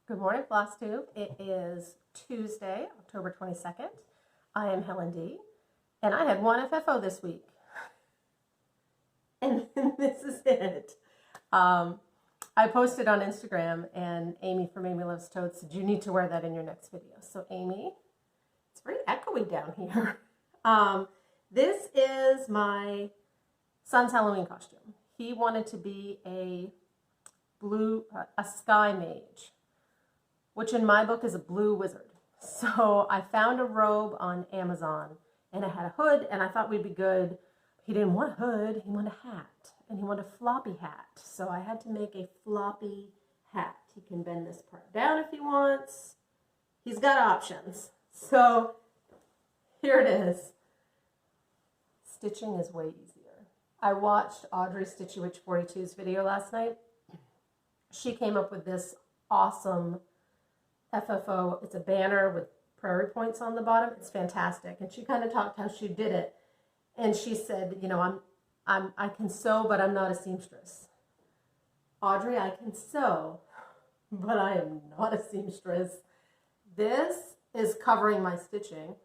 Good morning, Flosstube. It is Tuesday, October 22nd. I am Helen D. And I had one FFO this week. And this is it. I posted on Instagram, and Amy from Amy Loves Toads said, you need to wear that in your next video. So Amy, it's very echoey down here. This is my son's Halloween costume. He wanted to be a sky mage, which in my book is a blue wizard. So I found a robe on Amazon, and it had a hood, and I thought we'd be good. He didn't want a hood, he wanted a hat, and he wanted a floppy hat. So I had to make a floppy hat. He can bend this part down if he wants. He's got options. So here it is. Stitching is way easier. I watched Audrey Stitchy Witch 42's video last night. She came up with this awesome FFO. It's a banner with prairie points on the bottom. It's fantastic. And she kind of talked how she did it. And she said, you know, I can sew, but I'm not a seamstress. Audrey, I can sew, but I am not a seamstress. This is covering my stitching,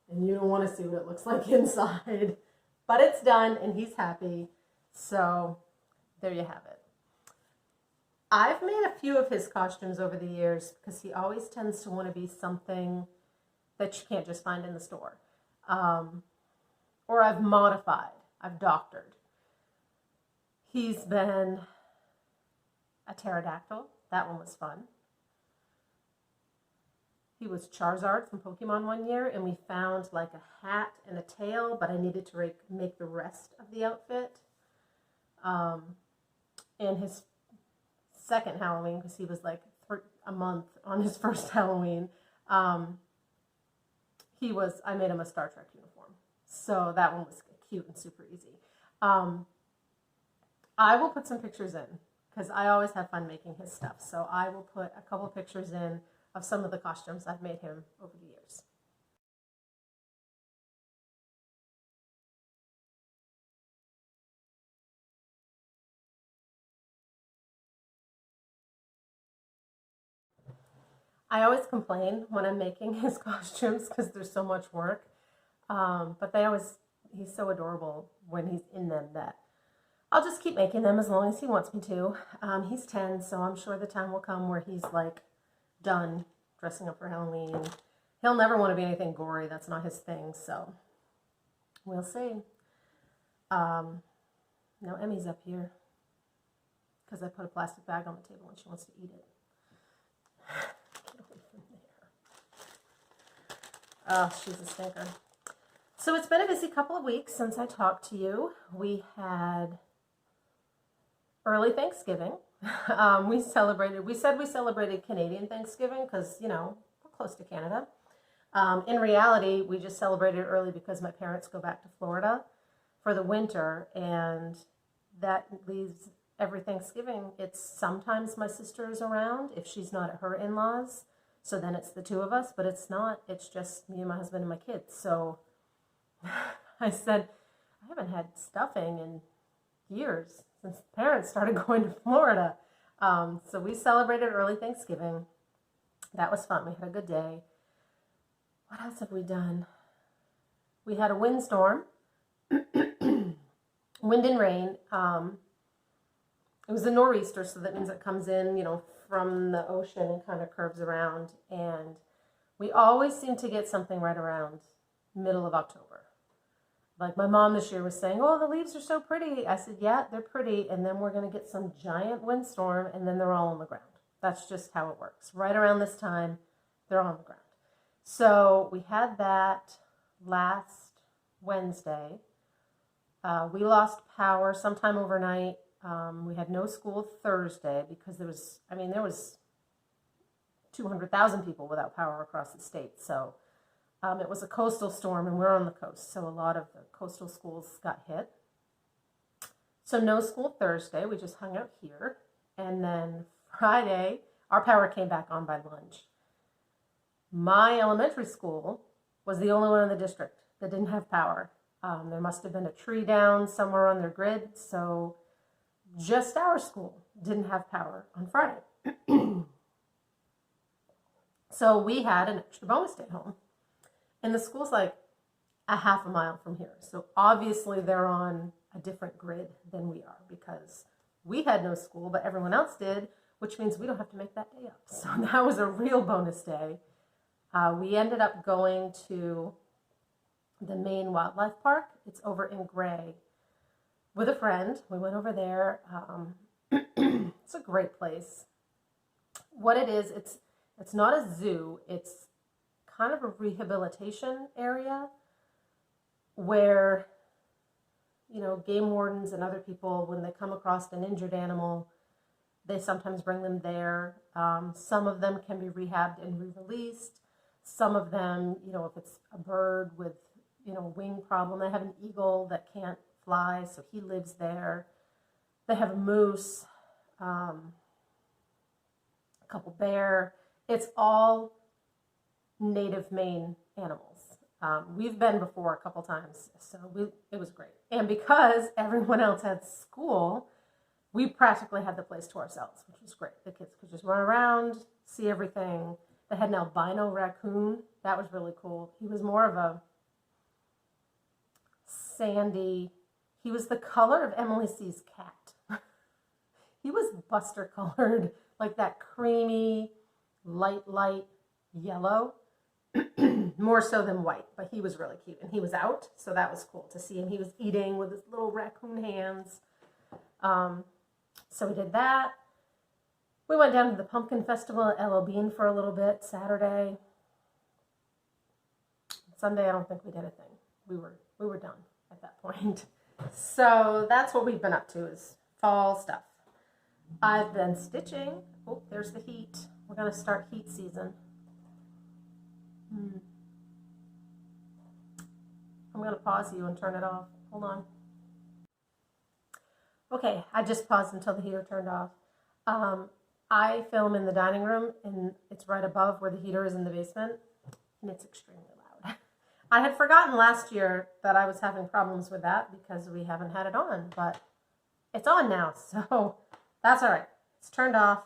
and you don't want to see what it looks like inside. But it's done, and he's happy. So there you have it. I've made a few of his costumes over the years because he always tends to want to be something that you can't just find in the store. Or I've modified, I've doctored. He's been a pterodactyl. That one was fun. He was Charizard from Pokemon one year, and we found like a hat and a tail, but I needed to make the rest of the outfit. And his second Halloween, because he was like a month on his first Halloween, I made him a Star Trek uniform. So that one was cute and super easy. I will put some pictures in because I always have fun making his stuff. So I will put a couple pictures in of some of the costumes I've made him over the years. I always complain when I'm making his costumes because there's so much work. But he's so adorable when he's in them that I'll just keep making them as long as he wants me to. He's 10, so I'm sure the time will come where he's like done dressing up for Halloween. He'll never want to be anything gory. That's not his thing, so we'll see. Now Emmy's up here because I put a plastic bag on the table and she wants to eat it. Get away from there. Oh, she's a stinker. So it's been a busy couple of weeks since I talked to you. We had early Thanksgiving. We said we celebrated Canadian Thanksgiving because, you know, we're close to Canada. In reality, we just celebrated early because my parents go back to Florida for the winter, and that leaves every Thanksgiving. It's sometimes my sister is around if she's not at her in-laws, so then it's the two of us, but it's not. It's just me and my husband and my kids. So I said, I haven't had stuffing in years since the parents started going to Florida. So we celebrated early Thanksgiving. That was fun. We had a good day. What else have we done? We had a windstorm, wind and rain. It was a nor'easter, so that means it comes in, you know, from the ocean and kind of curves around. And we always seem to get something right around middle of October. Like my mom this year was saying, oh, the leaves are so pretty. I said, yeah, they're pretty. And then we're going to get some giant windstorm, and then they're all on the ground. That's just how it works. Right around this time, they're on the ground. So we had that last Wednesday. We lost power sometime overnight. We had no school Thursday because there was 200,000 people without power across the state. So it was a coastal storm, and we're on the coast, so a lot of the coastal schools got hit. So no school Thursday. We just hung out here. And then Friday, our power came back on by lunch. My elementary school was the only one in the district that didn't have power. There must have been a tree down somewhere on their grid, so just our school didn't have power on Friday. So we had an extra bonus day at home. And the school's like a half a mile from here. So obviously they're on a different grid than we are because we had no school, but everyone else did, which means we don't have to make that day up. So that was a real bonus day. We ended up going to the Maine Wildlife Park. It's over in Gray with a friend. We went over there. It's a great place. What it is, it's not a zoo. It's kind of a rehabilitation area where, you know, game wardens and other people, when they come across an injured animal, they sometimes bring them there. Some of them can be rehabbed and re-released. Some of them, you know, if it's a bird with, you know, a wing problem, they have an eagle that can't fly, so he lives there. They have a moose, a couple bear. It's all native Maine animals. We've been before a couple times, so it was great. And because everyone else had school, we practically had the place to ourselves, which was great. The kids could just run around, see everything. They had an albino raccoon. That was really cool. He was more of a sandy, he was the color of Emily C's cat. He was buster colored, like that creamy, light yellow. More so than white, but he was really cute. And he was out, so that was cool to see him. He was eating with his little raccoon hands. So we did that. We went down to the Pumpkin Festival at LL Bean for a little bit Saturday. Sunday, I don't think we did a thing. We were done at that point. So that's what we've been up to, is fall stuff. I've been stitching. Oh, there's the heat. We're going to start heat season. I'm going to pause you and turn it off. Hold on. Okay, I just paused until the heater turned off. I film in the dining room, and it's right above where the heater is in the basement, and it's extremely loud. I had forgotten last year that I was having problems with that because we haven't had it on, but it's on now, so that's all right. It's turned off.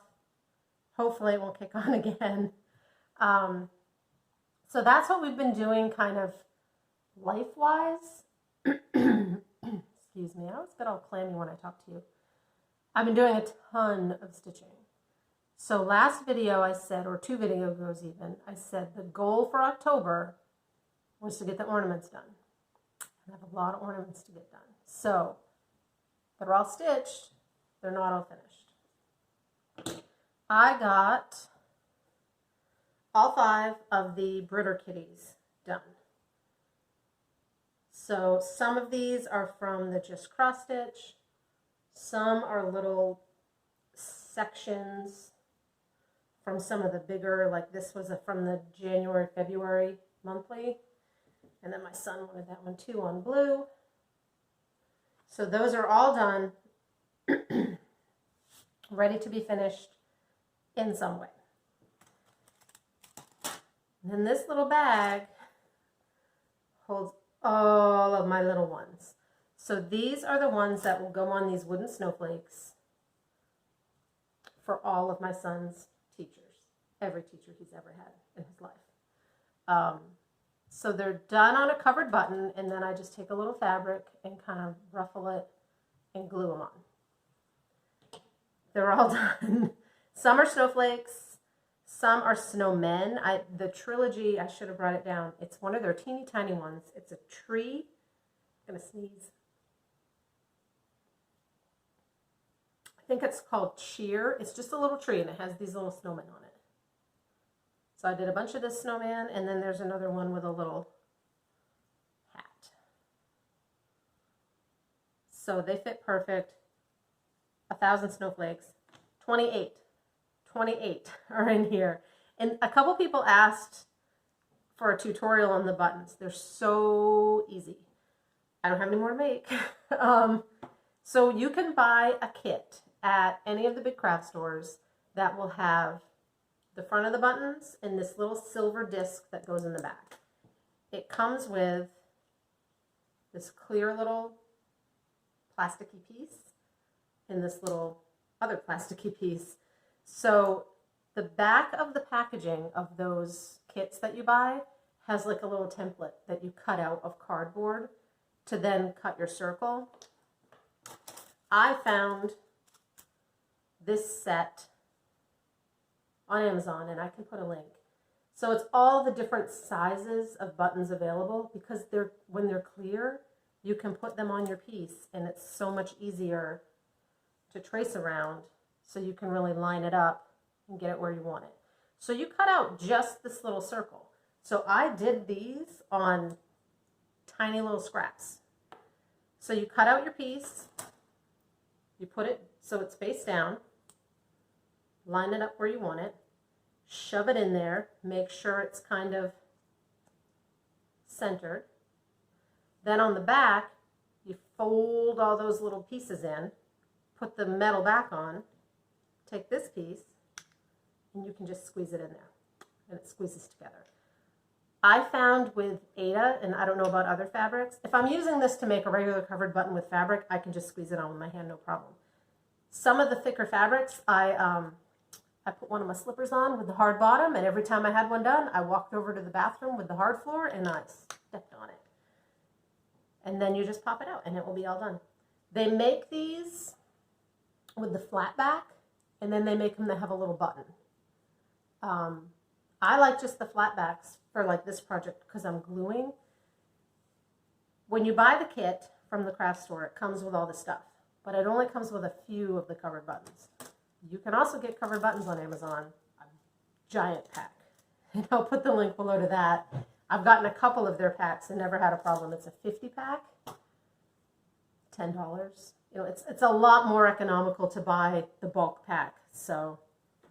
Hopefully it won't kick on again. So that's what we've been doing kind of life-wise. Excuse me, I always get all clammy when I talk to you. I've been doing a ton of stitching. So last video I said, or 2 videos ago even, I said the goal for October was to get the ornaments done. I have a lot of ornaments to get done. So they're all stitched, they're not all finished. I got all 5 of the Britter kitties done. So some of these are from the Just Cross Stitch. Some are little sections from some of the bigger, like this was from the January, February monthly. And then my son wanted that one too on blue. So those are all done, ready to be finished in some way. And then this little bag holds all of my little ones. So these are the ones that will go on these wooden snowflakes for all of my son's teachers, every teacher he's ever had in his life. So they're done on a covered button, and then I just take a little fabric and kind of ruffle it and glue them on. They're all done. Some are snowflakes, some are snowmen. The trilogy, I should have brought it down. It's one of their teeny tiny ones. It's a tree. I'm going to sneeze. I think it's called Cheer. It's just a little tree, and it has these little snowmen on it. So I did a bunch of this snowman, and then there's another one with a little hat. So they fit perfect. 1,000 snowflakes. 28 are in here. And a couple people asked for a tutorial on the buttons. They're so easy. I don't have any more to make. So you can buy a kit at any of the big craft stores that will have the front of the buttons and this little silver disc that goes in the back. It comes with this clear little plasticky piece and this little other plasticky piece. So The back of the packaging of those kits that you buy has like a little template that you cut out of cardboard to then cut your circle. I found this set on Amazon, and I can put a link. So it's all the different sizes of buttons available, because when they're clear, you can put them on your piece, and it's so much easier to trace around, so you can really line it up and get it where you want it. So you cut out just this little circle. So I did these on tiny little scraps. So you cut out your piece, you put it so it's face down, line it up where you want it, shove it in there, make sure it's kind of centered. Then on the back, you fold all those little pieces in, put the metal back on, take this piece, and you can just squeeze it in there, and it squeezes together. I found with Aida, and I don't know about other fabrics, if I'm using this to make a regular covered button with fabric, I can just squeeze it on with my hand, no problem. Some of the thicker fabrics, I put one of my slippers on with the hard bottom, and every time I had one done, I walked over to the bathroom with the hard floor and I stepped on it. And then you just pop it out and it will be all done. They make these with the flat back, and then they make them that have a little button. I like just the flat backs for like this project because I'm gluing. When you buy the kit from the craft store, it comes with all the stuff, but it only comes with a few of the covered buttons. You can also get covered buttons on Amazon, a giant pack. And I'll put the link below to that. I've gotten a couple of their packs and never had a problem. It's a 50 pack, $10. You know, it's a lot more economical to buy the bulk pack. So,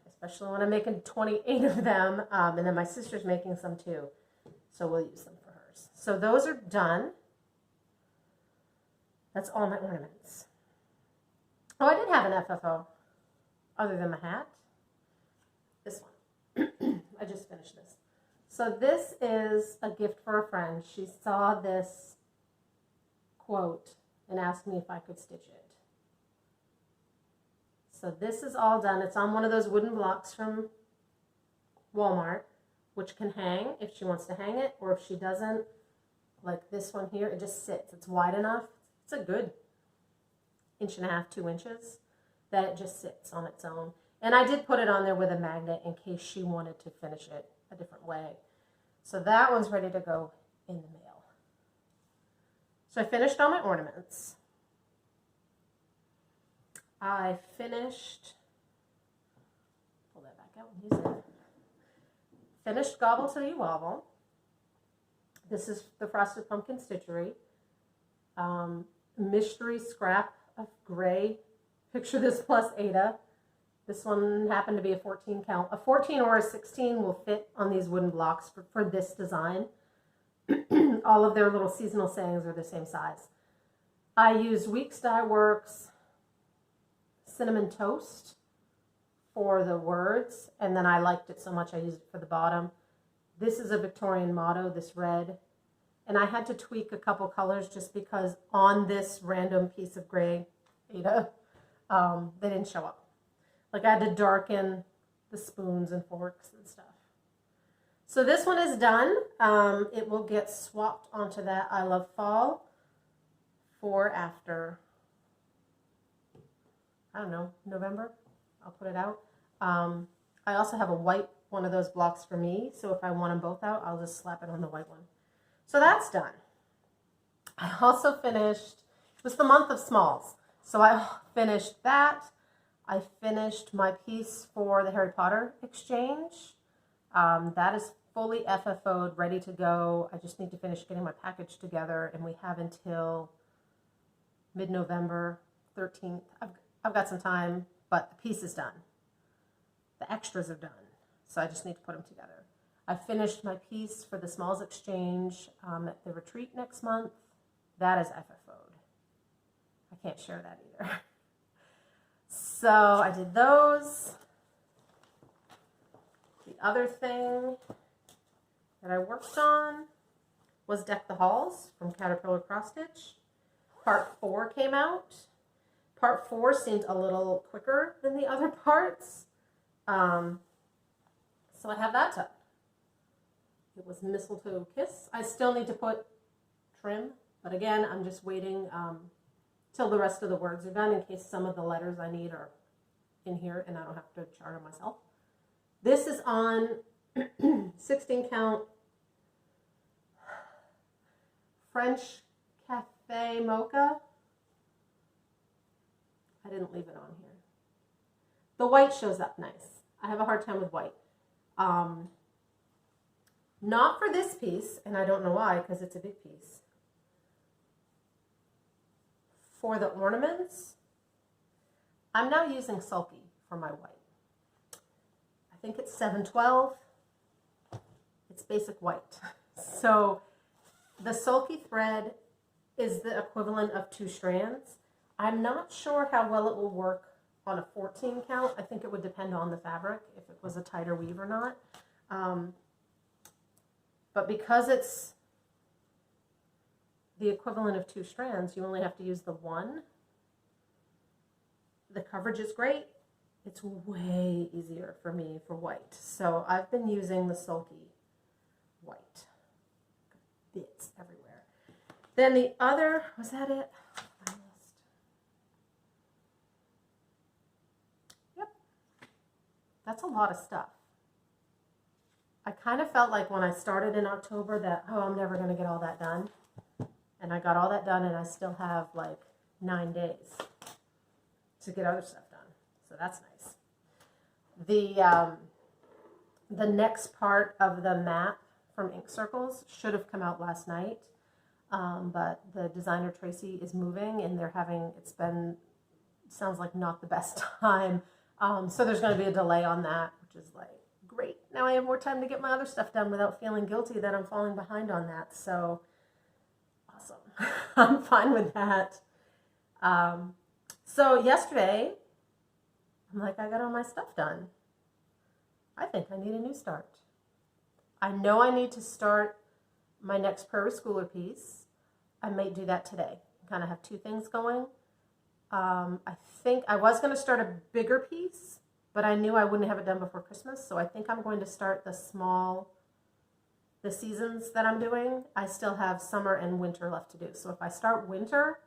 especially when I'm making 28 of them, and then my sister's making some too. So we'll use them for hers. So those are done. That's all my ornaments. Oh, I did have an FFO. Other than my hat, this one. I just finished this. So this is a gift for a friend. She saw this quote and asked me if I could stitch it. So this is all done. It's on one of those wooden blocks from Walmart, which can hang if she wants to hang it, or if she doesn't, like this one here, it just sits. It's wide enough. It's a good 1.5 to 2 inches. That it just sits on its own. And I did put it on there with a magnet in case she wanted to finish it a different way. So that one's ready to go in the mail. So I finished all my ornaments. I finished, pull that back out and use it. Finished Gobble Till You Wobble. This is the Frosted Pumpkin Stitchery. Mystery Scrap of Gray. Picture this plus Aida. This one happened to be a 14 count. A 14 or a 16 will fit on these wooden blocks for this design. All of their little seasonal sayings are the same size. I used Weeks Dye Works Cinnamon Toast for the words, and then I liked it so much I used it for the bottom. This is a Victorian motto, this red. And I had to tweak a couple colors just because on this random piece of gray Aida, they didn't show up. Like I had to darken the spoons and forks and stuff. So this one is done. It will get swapped onto that I Love Fall for after, I don't know, November. I'll put it out. I also have a white one of those blocks for me. So if I want them both out, I'll just slap it on the white one. So that's done. I also finished, it was the month of smalls. So I finished that. I finished my piece for the Harry Potter exchange. That is fully FFO'd, ready to go. I just need to finish getting my package together, and we have until mid-November 13th. I've got some time, but the piece is done. The extras are done, so I just need to put them together. I finished my piece for the Smalls Exchange at the retreat next month. That is FFO'd. I can't share that either. So I did those. The other thing that I worked on was Deck the Halls from Caterpillar Cross Stitch. Part 4 came out. Part 4 seemed a little quicker than the other parts. So I have that done. It was Mistletoe Kiss. I still need to put trim, but again, I'm just waiting till the rest of the words are done in case some of the letters I need are in here and I don't have to chart them myself. This is on 16 count French Cafe Mocha. I didn't leave it on here. The white shows up nice. I have a hard time with white. Not for this piece, and I don't know why, because it's a big piece. For the ornaments, I'm now using Sulky for my white. I think it's 712. It's basic white. So the Sulky thread is the equivalent of 2 strands. I'm not sure how well it will work on a 14 count. I think it would depend on the fabric, if it was a tighter weave or not. But because it's the equivalent of 2 strands, you only have to use the one. The coverage is great. It's way easier for me for white. So I've been using the Sulky white. Bits everywhere. Then the other, was that it? I missed. Yep. That's a lot of stuff. I kind of felt like when I started in October that, oh, I'm never going to get all that done. And I got all that done and I still have like 9 days to get other stuff done. So that's nice. The next part of the map from Ink Circles should have come out last night. But the designer Tracy is moving and they're having, sounds like not the best time. So there's going to be a delay on that, which is like, great. Now I have more time to get my other stuff done without feeling guilty that I'm falling behind on that. So awesome. I'm fine with that. So yesterday, I'm like, I got all my stuff done. I think I need a new start. I know I need to start my next prairie schooler piece. I may do that today. Kind of have 2 things going. I think I was going to start a bigger piece, but I knew I wouldn't have it done before Christmas. So I think I'm going to start the seasons that I'm doing. I still have summer and winter left to do. So if I start winter,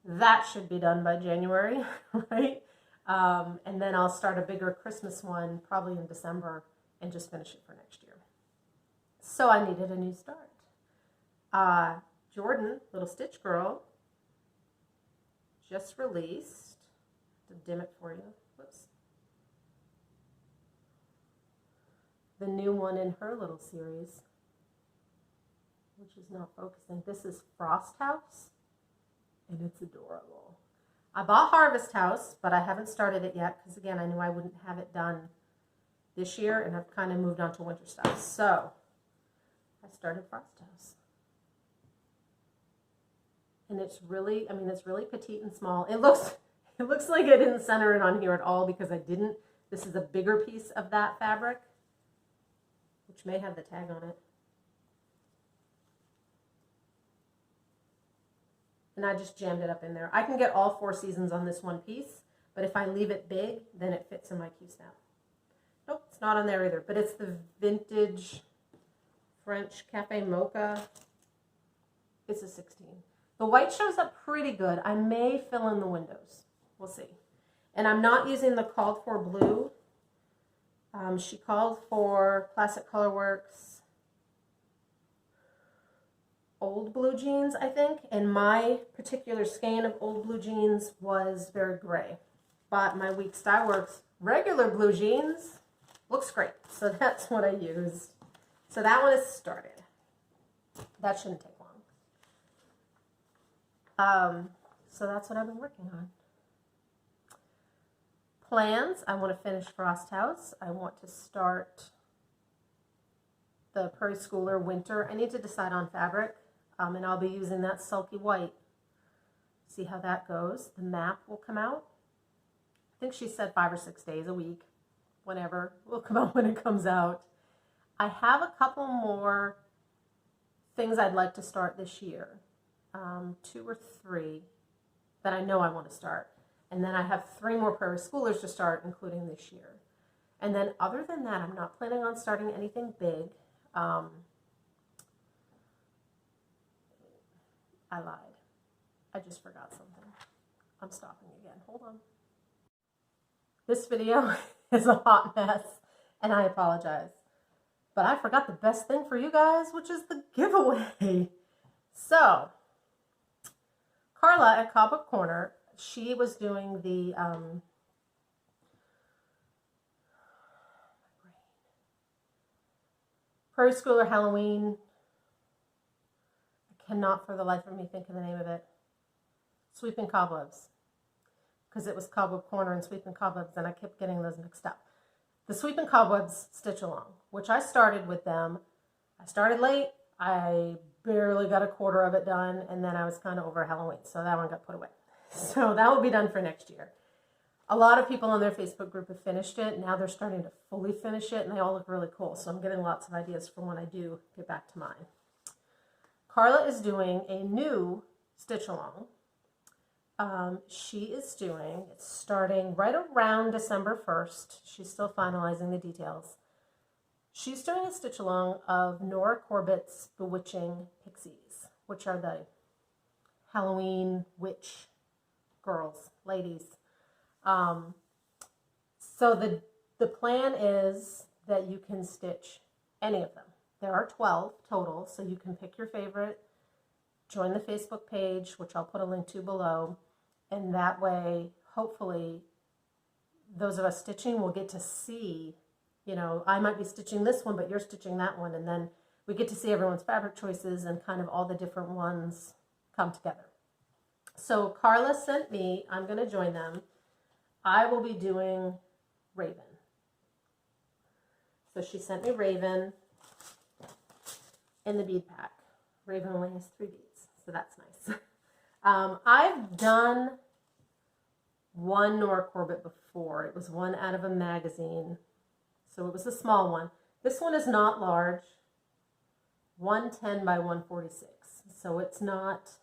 that should be done by January, right? And then I'll start a bigger Christmas one probably in December and just finish it for next year. So I needed a new start. Jordan, Little Stitch Girl, just released, to dim it for you, whoops, the new one in her little series, which is not focusing. This is Frost House, and it's adorable. I bought Harvest House, but I haven't started it yet because, again, I knew I wouldn't have it done this year, and I've kind of moved on to winter stuff. So I started Frost House. And it's really, it's really petite and small. It looks like I didn't center it on here at all because I didn't. This is a bigger piece of that fabric, which may have the tag on it. And I just jammed it up in there. I can get all 4 seasons on this one piece, but if I leave it big, then it fits in my Q-snap. Nope, it's not on there either, but it's the vintage French Cafe Mocha. It's a 16. The white shows up pretty good. I may fill in the windows. We'll see. And I'm not using the called for blue. She called for Classic Colorworks old blue jeans, I think. And my particular skein of old blue jeans was very gray. But my Week Styleworks regular blue jeans looks great. So that's what I used. So that one is started. That shouldn't take long. So that's what I've been working on. Plans, I want to finish Frost House. I want to start the Prairie Schooler Winter. I need to decide on fabric, and I'll be using that sulky white. See how that goes. The map will come out. I think she said 5 or 6 days a week, whenever. It will come out when it comes out. I have a couple more things I'd like to start this year. 2 or 3 that I know I want to start. And then I have 3 more Prairie Schoolers to start, including this year. And then other than that, I'm not planning on starting anything big. I lied. I just forgot something. I'm stopping again. Hold on. This video is a hot mess, and I apologize. But I forgot the best thing for you guys, which is the giveaway. So, Carla at Cobweb Corner, she was doing the Prairie Schooler Halloween. I cannot for the life of me think of the name of it. Sweeping Cobwebs. Because it was Cobweb Corner and Sweeping Cobwebs, and I kept getting those mixed up. The Sweeping Cobwebs Stitch Along, which I started with them. I started late. I barely got a quarter of it done, and then I was kind of over Halloween, so that one got put away. So that will be done for next year. A lot of people on their Facebook group have finished it. Now they're starting to fully finish it, and they all look really cool. So I'm getting lots of ideas for when I do get back to mine. Carla is doing a new Stitch Along. She is doing, it's starting right around December 1st. She's still finalizing the details. She's doing a stitch along of Nora Corbett's Bewitching Pixies, which are the Halloween witch girls, ladies. So the plan is that you can stitch any of them. There are 12 total, so you can pick your favorite, join the Facebook page, which I'll put a link to below. And that way, hopefully, those of us stitching will get to see, you know, I might be stitching this one, but you're stitching that one. And then we get to see everyone's fabric choices and kind of all the different ones come together. So Carla sent me, I'm going to join them. I will be doing Raven. So she sent me Raven in the bead pack. Raven only has 3 beads, so that's nice. I've done one Nora Corbett before. It was one out of a magazine, so it was a small one. This one is not large, 110 by 146, so it's not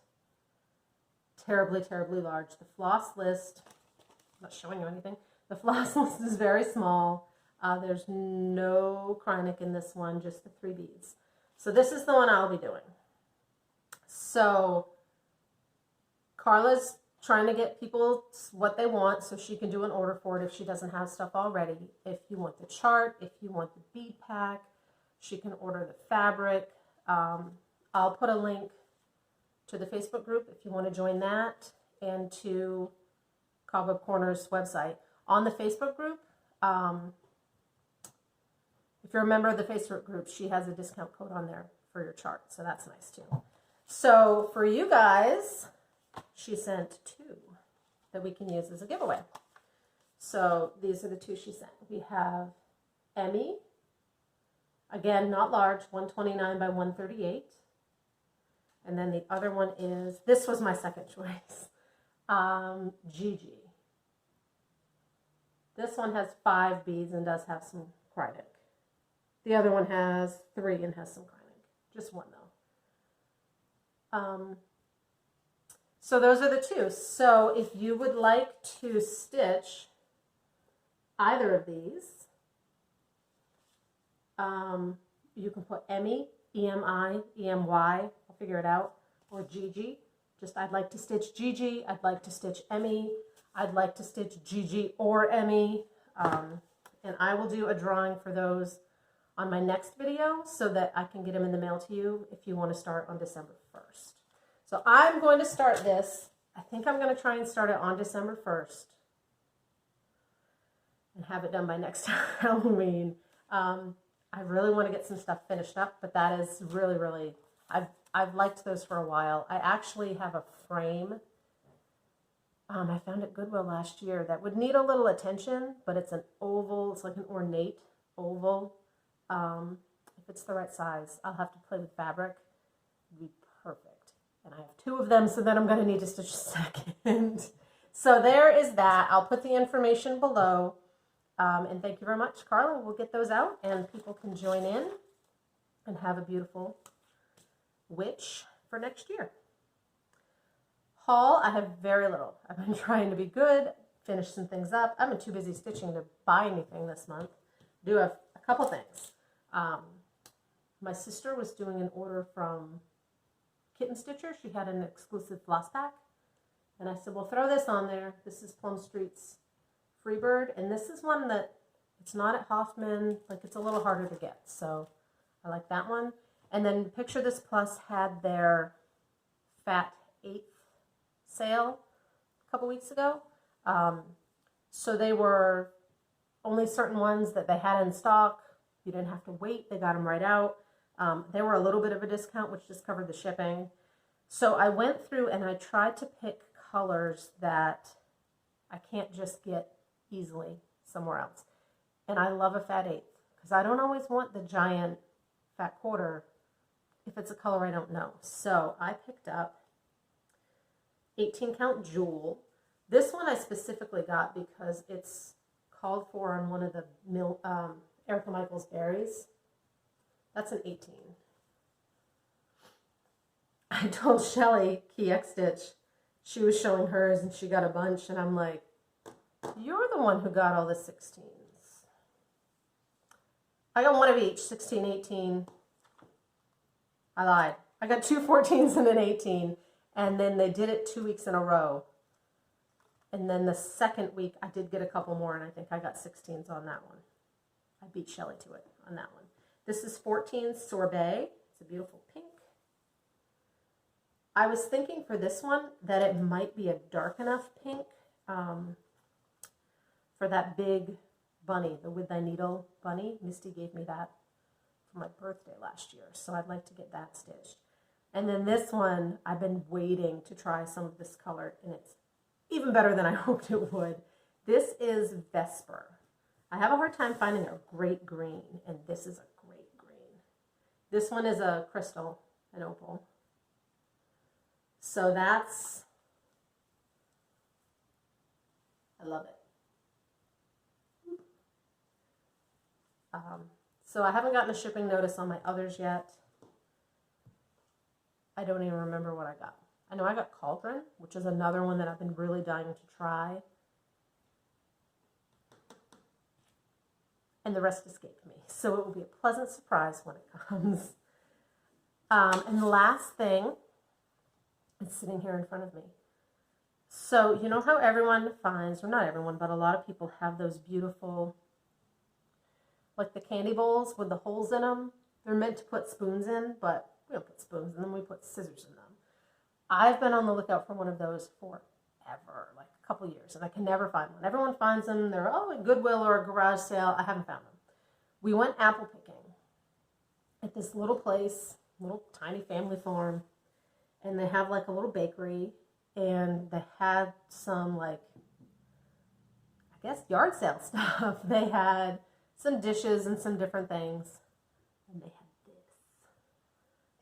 terribly, terribly large. The floss list, I'm not showing you anything, the floss list is very small. There's no Krynic in this one, just the 3 beads. So this is the one I'll be doing. So Carla's trying to get people what they want so she can do an order for it if she doesn't have stuff already. If you want the chart, if you want the bead pack, she can order the fabric. I'll put a link to the Facebook group if you want to join that, and to Cobweb Corner's website. On the Facebook group, if you're a member of the Facebook group, she has a discount code on there for your chart, so that's nice too. So for you guys, she sent 2 that we can use as a giveaway. So these are the 2 she sent. We have Emmy, again, not large, 129 by 138. And then the other one is, this was my second choice, Gigi. This one has 5 beads and does have some Krynic. The other one has 3 and has some Krynic. Just one though. So those are the 2. So if you would like to stitch either of these, you can put Emmy, E-M-I, E-M-Y, I'll figure it out, or Gigi. Just I'd like to stitch Gigi, I'd like to stitch Emmy, I'd like to stitch Gigi or Emmy, and I will do a drawing for those on my next video so that I can get them in the mail to you if you want to start on December 1st. So I'm going to start this. I think I'm going to try and start it on December 1st and have it done by next Halloween. I really want to get some stuff finished up, but that is really, really, I've liked those for a while. I actually have a frame. I found at Goodwill last year that would need a little attention, but it's an oval. It's like an ornate oval. If it's the right size, I'll have to play with fabric. It'd be perfect. And I have 2 of them, so then I'm going to need to stitch a second. So there is that. I'll put the information below. And thank you very much, Carla. We'll get those out, and people can join in and have a beautiful witch for next year. Haul, I have very little. I've been trying to be good, finish some things up. I've been too busy stitching to buy anything this month. do a couple things. My sister was doing an order from Kitten Stitcher. She had an exclusive floss pack. And I said, well, throw this on there. This is Plum Street's Freebird. And this is one that it's not at Hoffman. Like, it's a little harder to get. So I like that one. And then Picture This Plus had their Fat 8th sale a couple weeks ago. So they were only certain ones that they had in stock. You didn't have to wait. They got them right out. They were a little bit of a discount, which just covered the shipping. So I went through and I tried to pick colors that I can't just get easily somewhere else. And I love a Fat 8th because I don't always want the giant Fat Quarter if it's a color I don't know. So I picked up 18 Count Jewel. This one I specifically got because it's called for on one of the Erica Michaels berries. That's an 18. I told Shelly, Key X Stitch, she was showing hers and she got a bunch, and I'm like, you're the one who got all the 16s. I got one of each, 16, 18. I lied. I got 2 14s and an 18, and then they did it 2 weeks in a row. And then the second week, I did get a couple more, and I think I got 16s on that one. I beat Shelly to it on that one. This is 14 Sorbet. It's a beautiful pink. I was thinking for this one that it might be a dark enough pink for that big bunny, the With Thy Needle bunny. Misty gave me that for my birthday last year, so I'd like to get that stitched. And then this one, I've been waiting to try some of this color, and it's even better than I hoped it would. This is Vesper. I have a hard time finding a great green, and this is a great green. This one is a crystal, an opal. So that's, I love it. So I haven't gotten a shipping notice on my others yet. I don't even remember what I got. I know I got Cauldron, which is another one that I've been really dying to try. And the rest escaped me. So it will be a pleasant surprise when it comes. And the last thing is sitting here in front of me. So you know how everyone finds, or not everyone, but a lot of people have those beautiful, like the candy bowls with the holes in them. They're meant to put spoons in, but we don't put spoons in them. We put scissors in them. I've been on the lookout for one of those forever, like a couple years, and I can never find one. Everyone finds them. They're, at Goodwill or a garage sale. I haven't found them. We went apple picking at this little place, little tiny family farm, and they have like a little bakery, and they had some, like, I guess yard sale stuff. They had some dishes and some different things, and they had this.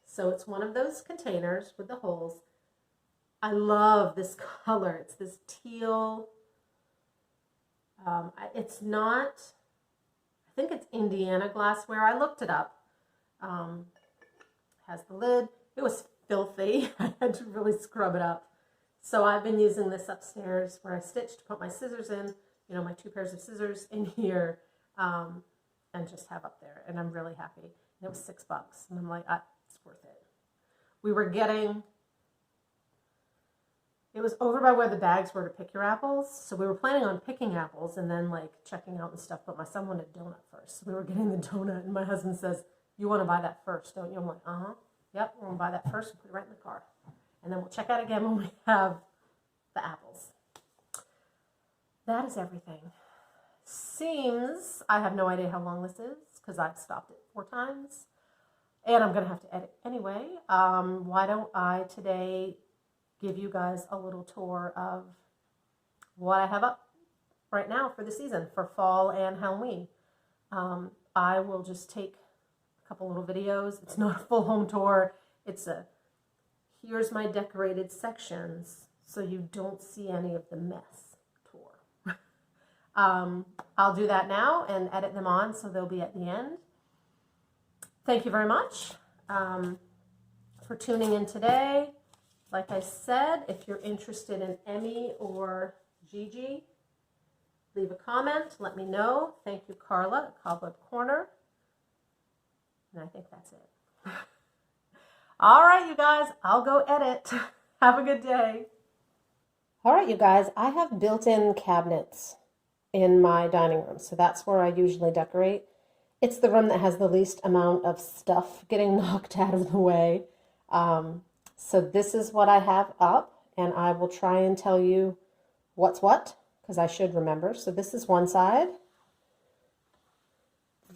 So it's one of those containers with the holes. I love this color. It's this teal. It's not, I think it's Indiana glassware. I looked it up. Has the lid. It was filthy. I had to really scrub it up. So I've been using this upstairs where I stitched to put my scissors in, you know, my 2 pairs of scissors in here, and just have up there. And I'm really happy. And it was $6. And I'm like, it's worth it. We were getting, it was over by where the bags were to pick your apples. So we were planning on picking apples and then like checking out and stuff. But my son wanted a donut first. So we were getting the donut. And my husband says, you want to buy that first, don't you? I'm like, yep, we're going to buy that first and put it right in the car. And then we'll check out again when we have the apples. That is everything. Seems, I have no idea how long this is because I've stopped it 4 times. And I'm going to have to edit anyway. Why don't I today give you guys a little tour of what I have up right now for the season, for fall and Halloween. I will just take a couple little videos. It's not a full home tour. It's a, here's my decorated sections so you don't see any of the mess tour. I'll do that now and edit them on so they'll be at the end. Thank you very much for tuning in today. Like I said, if you're interested in Emmy or Gigi, Leave a comment. Let me know. Thank you, Carla, at Cobweb Corner. And I think that's it. All right, you guys, I'll go edit. Have a good day. All right, you guys, I have built-in cabinets in my dining room, so that's where I usually decorate. It's the room that has the least amount of stuff getting knocked out of the way. So this is what I have up, and I will try and tell you what's what, because I should remember. So this is one side.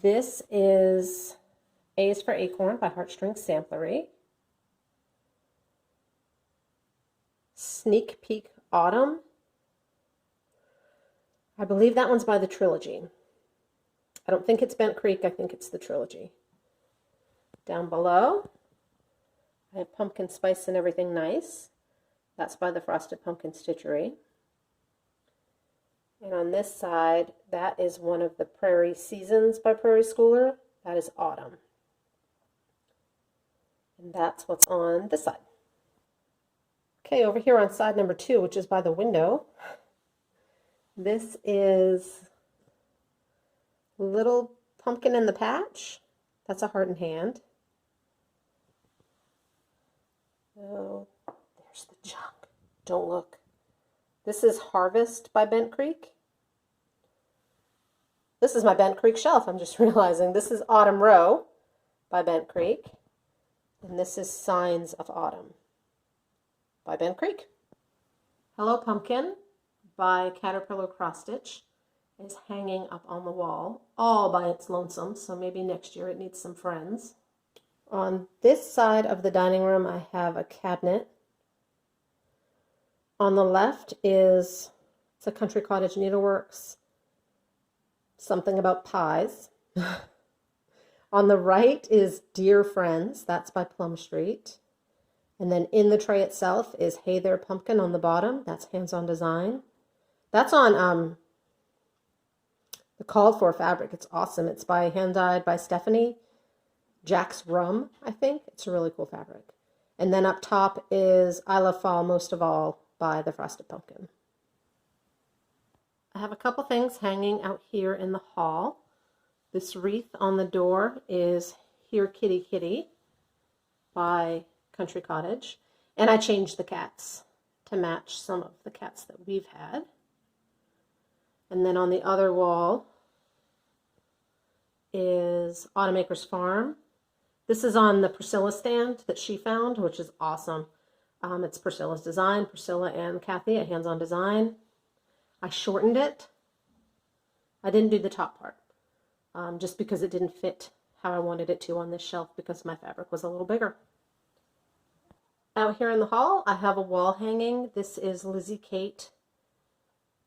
This is A is for Acorn by Heartstring Samplery. Sneak Peek Autumn. I believe that one's by the Trilogy. I don't think it's Bent Creek, I think it's the Trilogy. Down below, I have Pumpkin Spice and Everything Nice. That's by the Frosted Pumpkin Stitchery. And on this side, that is one of the Prairie Seasons by Prairie Schooler. That is Autumn. And that's what's on this side. Okay, over here on side number 2, which is by the window, this is Little Pumpkin in the Patch. That's a heart and hand. Oh, there's the junk. Don't look. This is Harvest by Bent Creek. This is my Bent Creek shelf, I'm just realizing. This is Autumn Row by Bent Creek. And this is Signs of Autumn by Bent Creek. Hello Pumpkin by Caterpillar Cross Stitch is hanging up on the wall all by its lonesome, so maybe next year it needs some friends. On this side of the dining room, I have a cabinet. On the left is, it's a Country Cottage Needleworks, something about pies. On the right is Dear Friends, that's by Plum Street. And then in the tray itself is Hey There Pumpkin on the bottom, that's Hands On Design. That's on the Called For fabric. It's awesome. It's by hand dyed by Stephanie. Jack's Rum, I think. It's a really cool fabric. And then up top is I Love Fall Most of All by the Frosted Pumpkin. I have a couple things hanging out here in the hall. This wreath on the door is Here Kitty Kitty by Country Cottage. And I changed the cats to match some of the cats that we've had. And then on the other wall is Automaker's Farm. This is on the Priscilla stand that she found, which is awesome. It's Priscilla's design, Priscilla and Kathy at Hands On Design. I shortened it. I didn't do the top part, just because it didn't fit how I wanted it to on this shelf because my fabric was a little bigger. Out here in the hall, I have a wall hanging. This is Lizzie Kate,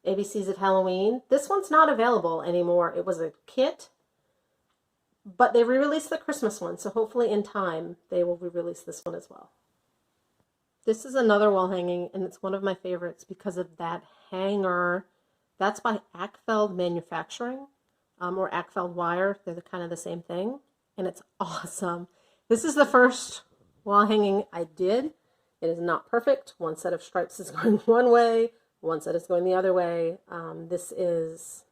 ABCs of Halloween. This one's not available anymore. It was a kit, but they re-released the Christmas one, so hopefully in time they will re-release this one as well. This is another wall hanging, and it's one of my favorites because of that hanger. That's by Ackfeld Manufacturing, or Ackfeld Wire. They're kind of the same thing, and it's awesome. This is the first wall hanging I did. It is not perfect. One set of stripes is going one way, one set is going the other way. It's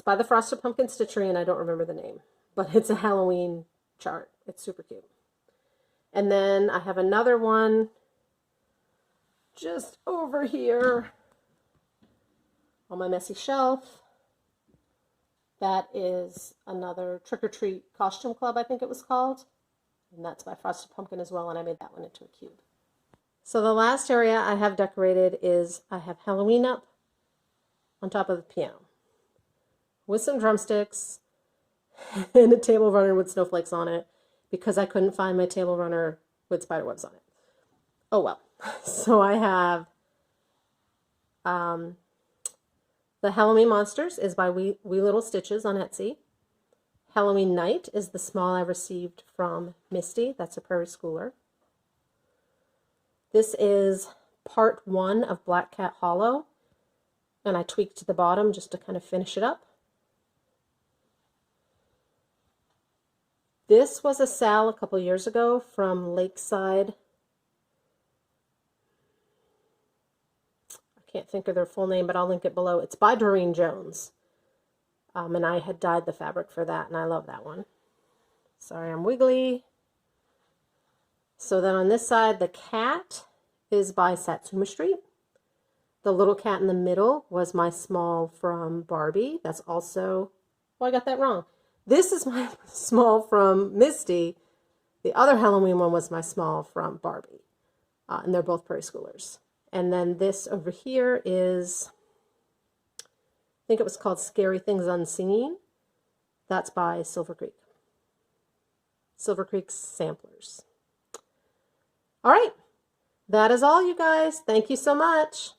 by the Frosted Pumpkin Stitchery, and I don't remember the name, but it's a Halloween chart. It's super cute. And then I have another one just over here on my messy shelf. That is another Trick or Treat Costume Club, I think it was called. And that's by Frosted Pumpkin as well, and I made that one into a cube. So the last area I have decorated is I have Halloween up on top of the piano with some drumsticks and a table runner with snowflakes on it because I couldn't find my table runner with spider webs on it. Oh well. So I have the Halloween Monsters is by Wee Little Stitches on Etsy. Halloween Night is the small I received from Misty. That's a Prairie Schooler. This is part 1 of Black Cat Hollow, and I tweaked the bottom just to kind of finish it up. This was a sale a couple years ago from Lakeside. I can't think of their full name, but I'll link it below. It's by Doreen Jones. And I had dyed the fabric for that, and I love that one. Sorry, I'm wiggly. So then on this side, the cat is by Satsuma Street. The little cat in the middle was my small from Barbie. That's also, oh, I got that wrong. This is my small from Misty. The other Halloween one was my small from Barbie. And they're both Prairie Schoolers. And then this over here is, I think it was called Scary Things Unseen. That's by Silver Creek. Silver Creek Samplers. All right. That is all, you guys. Thank you so much.